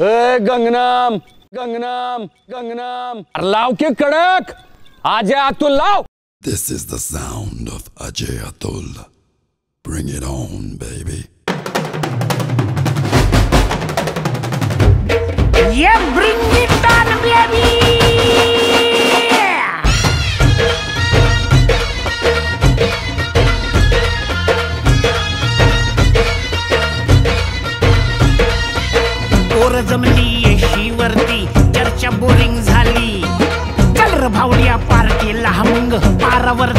गंगनाम गंगनाम गंगनाम लाव के कडक अजय अतुल लाव. This is the sound of Ajay Atul. Bring it on, baby. Yeah, bring it on, baby. पोर जमली येशीवरती चर्चा बोरिंग झाली. कलर भावड्या पार्टीला मग पारावर